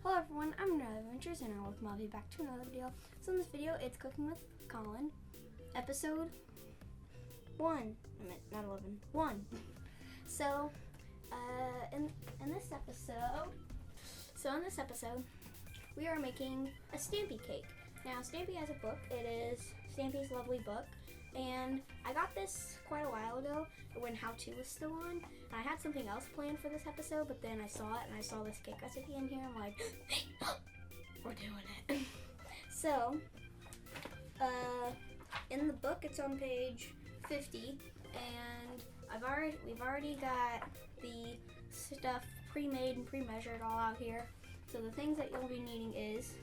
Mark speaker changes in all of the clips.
Speaker 1: Hello everyone, I'm Another Adventures and welcome all of you back to another video. So in this video, it's Cooking with Colin, episode 1. Not 11, 1. So, in this episode, we are making a Stampy cake. Now, Stampy has a book. It is Stampy's Lovely Book. And I got this quite a while ago when How To was still on. And I had something else planned for this episode, but then I saw it and I saw this cake recipe in here. I'm like, hey, we're doing it. So, in the book, it's on page 50, and we've already got the stuff pre-made and pre-measured all out here. So the things that you'll be needing is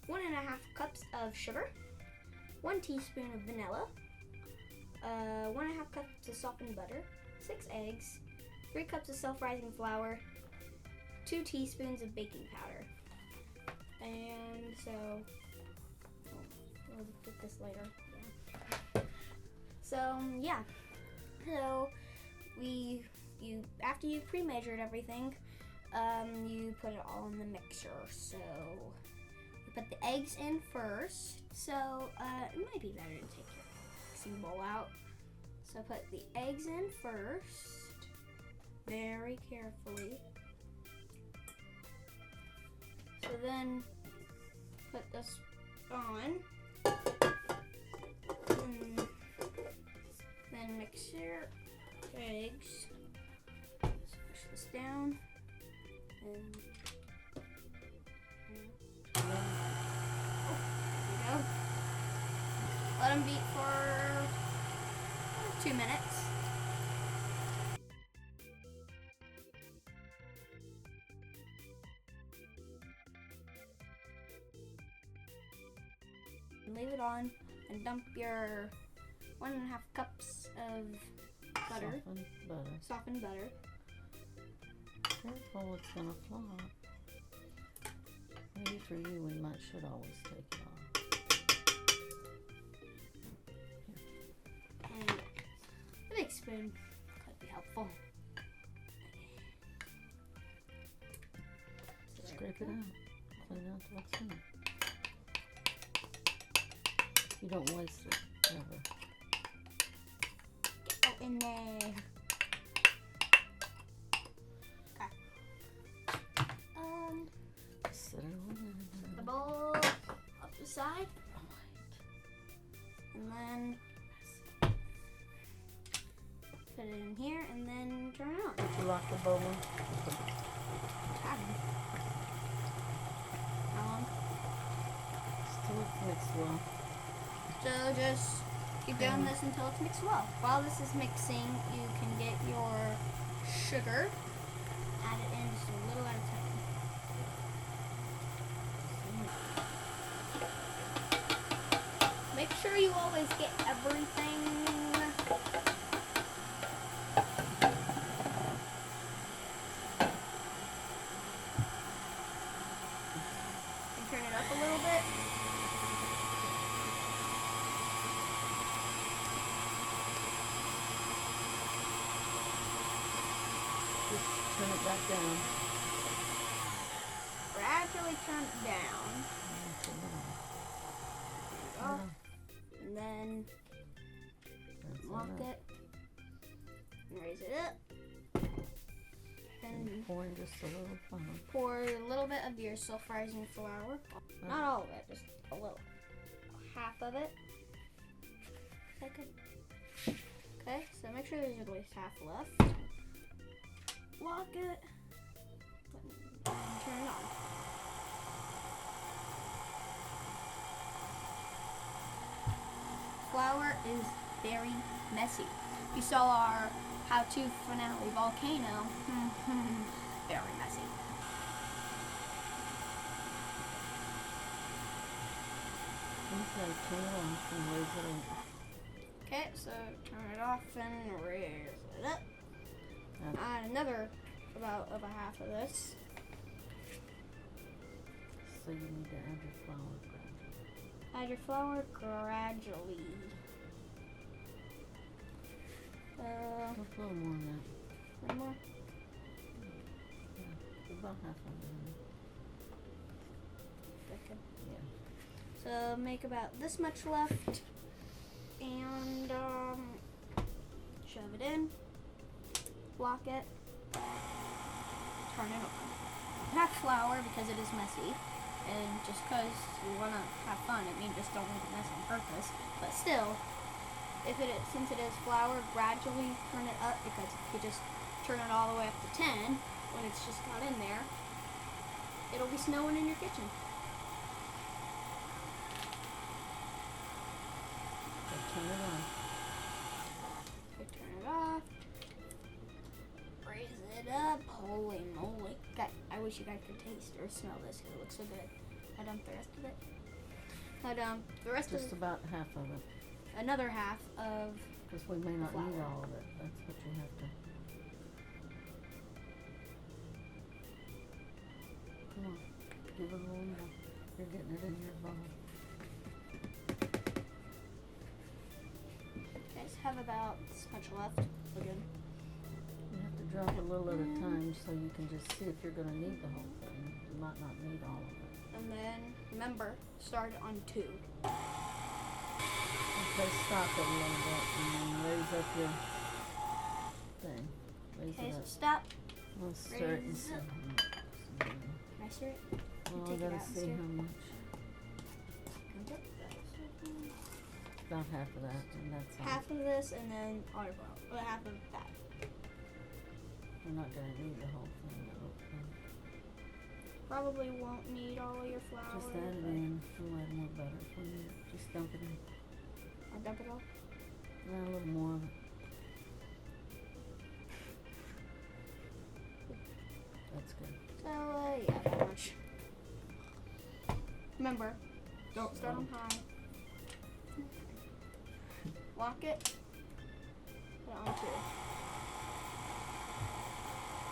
Speaker 1: 1.5 cups of sugar, 1 teaspoon of vanilla, 1.5 cups of softened butter, 6 eggs, 3 cups of self-rising flour, 2 teaspoons of baking powder. And so, we'll put this later. Yeah. So yeah. So after you've pre-measured everything, you put it all in the mixer. So you put the eggs in first. So it might be better to take your mixing bowl out. So put the eggs in first, very carefully. So then put this on, and then mix your eggs. Just push this down, and there you go. Let them beat for 2 minutes. Leave it on and dump your 1.5 cups of butter. Softened butter.
Speaker 2: Careful, it's gonna flop. Maybe for you, we should always take it off.
Speaker 1: And a big spoon could be helpful.
Speaker 2: Scrape it out. Clean out what's in it. You don't waste it, ever.
Speaker 1: Get out in there. Okay.
Speaker 2: Set it on
Speaker 1: Put the bowl up the side. And then put it in here and then turn it on.
Speaker 2: Did you lock the bowl in?
Speaker 1: How long?
Speaker 2: Still mixed well.
Speaker 1: So just keep doing this until it's mixed well. While this is mixing, you can get your sugar, add it in just a little at a time. Make sure you always get everything. And turn it up a little bit.
Speaker 2: Turn it back down.
Speaker 1: Gradually turn it down. Off. And then lock it. And raise it up. And
Speaker 2: pour in just a little flour.
Speaker 1: pour a little bit of your self-rising flour. Not all of it, just a little. Half of it. Okay, so make sure there's at least half left. Lock it. And turn it on. Flour is very messy. You saw our How To finale volcano. Very messy.
Speaker 2: Okay, turn it off and raise it up.
Speaker 1: Okay, so turn it off and raise it up. Add another about of a half of this.
Speaker 2: So you need to add your flour gradually.
Speaker 1: Add your flour gradually.
Speaker 2: Just a little more than that.
Speaker 1: One more.
Speaker 2: Yeah, about half of it.
Speaker 1: So make about this much left, and shove it in, lock it, turn it on. Pack flour because it is messy, and just because you want to have fun, it means just don't make it mess on purpose. But still, since it is flour, gradually turn it up, because if you just turn it all the way up to 10 when it's just got in there, it'll be snowing in your kitchen.
Speaker 2: Turn it on.
Speaker 1: Turn it off. Raise it up. Holy moly. I wish you guys could taste or smell this because it looks so good. I dumped the rest of it. I dumped the rest
Speaker 2: Just
Speaker 1: of
Speaker 2: about half of it.
Speaker 1: Another half of.
Speaker 2: Because we may not need
Speaker 1: flour.
Speaker 2: all of it. That's what you have to. Come on. Give it a little more. You're getting it in your bowl.
Speaker 1: Guys have about this much left. Again.
Speaker 2: You have to drop a little at a time so you can just see if you're going to need the whole thing. You might not need all of it.
Speaker 1: And then remember, start on 2.
Speaker 2: Okay, stop it a little bit and then raise up your thing. Raise
Speaker 1: Okay,
Speaker 2: it
Speaker 1: so
Speaker 2: up.
Speaker 1: stop.
Speaker 2: Let's stir it and
Speaker 1: raise
Speaker 2: see
Speaker 1: up.
Speaker 2: how much.
Speaker 1: Can I stir it?
Speaker 2: Well, I
Speaker 1: take it
Speaker 2: gotta
Speaker 1: out and
Speaker 2: see
Speaker 1: stir.
Speaker 2: how much. About half of that, and that's all.
Speaker 1: Half of this and then olive oil. Well, half of that.
Speaker 2: We're not gonna need the whole thing, I don't think.
Speaker 1: Probably won't need all of your flour.
Speaker 2: Just add it
Speaker 1: but
Speaker 2: in. We'll add more butter if we need it. Just dump it in.
Speaker 1: I'll dump it all.
Speaker 2: Add a little more of it. That's good.
Speaker 1: So, yeah, that much. Remember, don't start on high. Lock it. Put it on 2.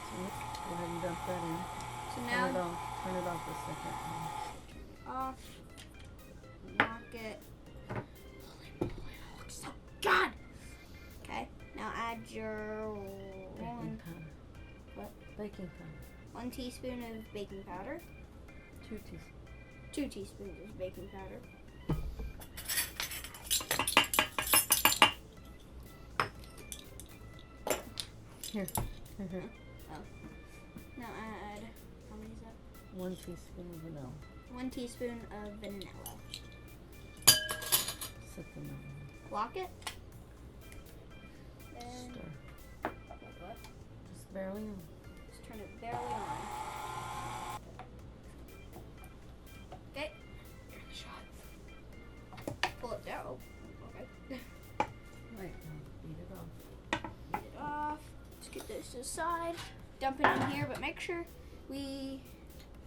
Speaker 2: So let's go ahead and dump that in.
Speaker 1: So
Speaker 2: Turn it
Speaker 1: now,
Speaker 2: off. Turn it off a second.
Speaker 1: off. Lock it. Holy moly, that looks so good! Okay, now add your
Speaker 2: Baking powder.
Speaker 1: What?
Speaker 2: Baking powder.
Speaker 1: 1 teaspoon of baking powder.
Speaker 2: 2 teaspoons.
Speaker 1: 2 teaspoons of baking powder.
Speaker 2: Here.
Speaker 1: Oh. Now add, how many is that?
Speaker 2: 1 teaspoon of vanilla.
Speaker 1: 1 teaspoon of vanilla.
Speaker 2: Set the vanilla.
Speaker 1: Lock it. Then,
Speaker 2: Stir.
Speaker 1: what?
Speaker 2: Just barely on.
Speaker 1: Just turn it barely on. Okay. Give it a shot. Pull it down. Okay.
Speaker 2: Right, now beat it off.
Speaker 1: Get it off. Let's get this to the side. Dump it in here, but make sure we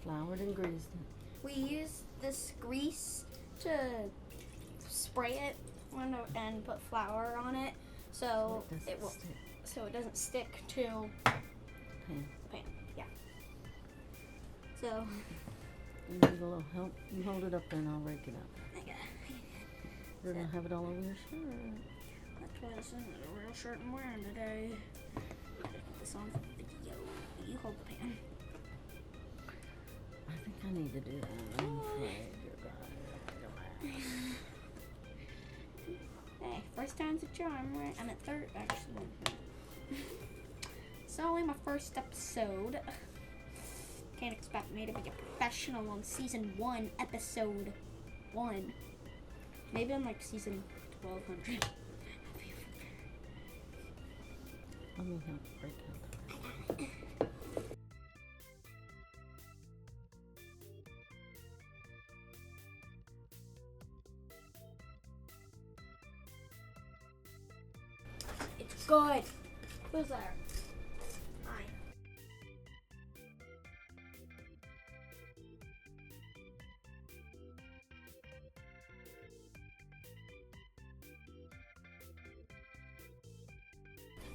Speaker 2: Floured and greased it.
Speaker 1: use this grease to spray it and put flour on it, so it will
Speaker 2: stick.
Speaker 1: so it doesn't stick to
Speaker 2: Pan.
Speaker 1: the pan. Yeah. So
Speaker 2: You need a little help. You hold it up there and I'll rake it up. You're gonna have it all over your shirt.
Speaker 1: That's why this isn't a real shirt I'm wearing today. Put this on for the video. You hold the pan.
Speaker 2: I think I need to do that. I'm afraid you're gonna.
Speaker 1: Hey, first time's a charm, right? I'm at third, actually. It's only my first episode. Can't expect me to be a professional on season 1, episode 1. Maybe on like season 1200.
Speaker 2: Let me help break out.
Speaker 1: It's good. Who's there? Hi.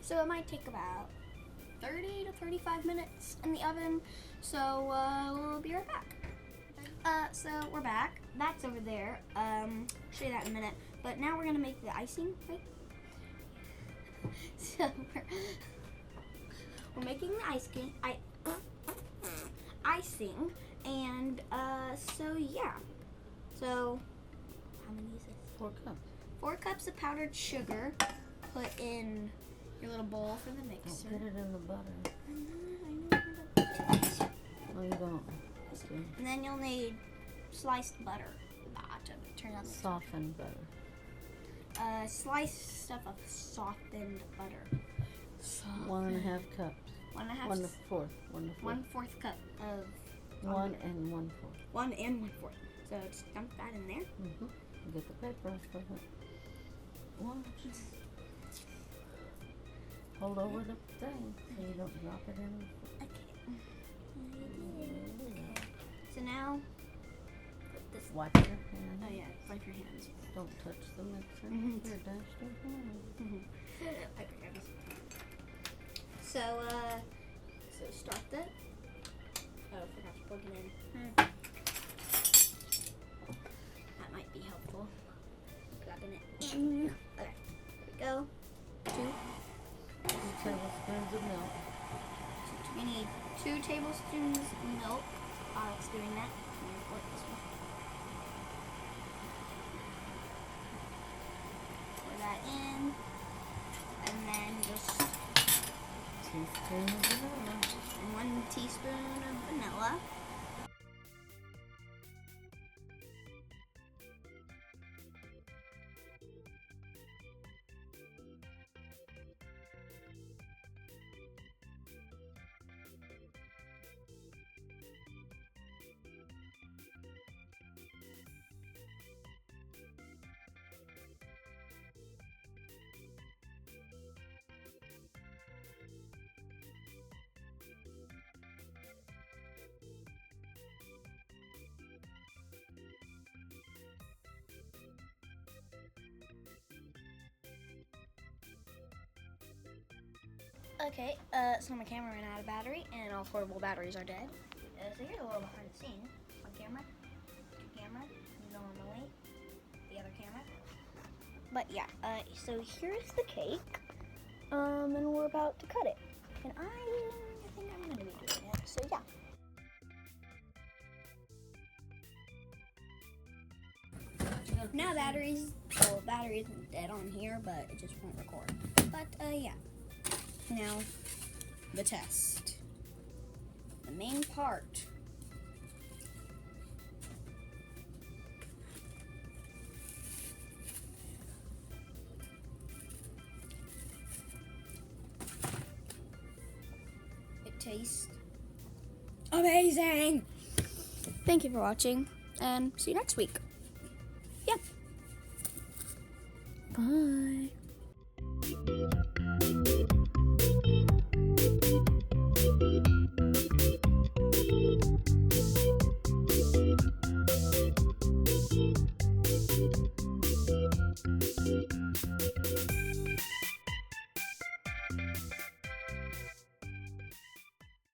Speaker 1: So it might take about 30 to 35 minutes in the oven. So we'll be right back. So we're back. That's over there. Show you that in a minute. But now we're gonna make the icing, right? So we're making the icing, and so yeah. So how many is this?
Speaker 2: 4 cups.
Speaker 1: 4 cups of powdered sugar. Put in your little bowl for the mixer.
Speaker 2: Don't put it in the butter.
Speaker 1: I know where to put it.
Speaker 2: No, you don't. Okay.
Speaker 1: And then you'll need sliced butter. Turn on the
Speaker 2: Softened butter.
Speaker 1: Sliced stuff of softened butter.
Speaker 2: 1.5 cups.
Speaker 1: 1.5.
Speaker 2: 1/4.
Speaker 1: 1/4 cup of
Speaker 2: 1 and 1/4.
Speaker 1: 1 and 1/4. So just dump that in there.
Speaker 2: Mm-hmm. Get the paper off of it. Watch. Hold over the thing so you don't drop it in.
Speaker 1: Okay. So now put this.
Speaker 2: Watch your hand.
Speaker 1: Oh yeah, wipe your hands.
Speaker 2: Don't touch the mixer.
Speaker 1: Mhm.
Speaker 2: Here, dash your hand.
Speaker 1: Wipe your hands. So start that. Oh, I forgot to plug it in. That might be helpful. Plugging it in. Okay, there we go. 2.
Speaker 2: 2 tablespoons of milk.
Speaker 1: We need 2 tablespoons of milk. Alex doing that. I'm gonna pour it this way. Pour that in. And then just
Speaker 2: Teaspoon of vanilla.
Speaker 1: 1 teaspoon of vanilla. Okay, so my camera ran out of battery, and all portable batteries are dead. So here's a little behind the scenes. One camera, 2 cameras, and on the way, the other camera. But yeah, so here's the cake, and we're about to cut it. And I think I'm gonna be doing it. So yeah. Now batteries isn't dead on here, but it just won't record. But yeah. Now, the test. The main part. It tastes amazing! Thank you for watching, and see you next week. Yeah. Bye.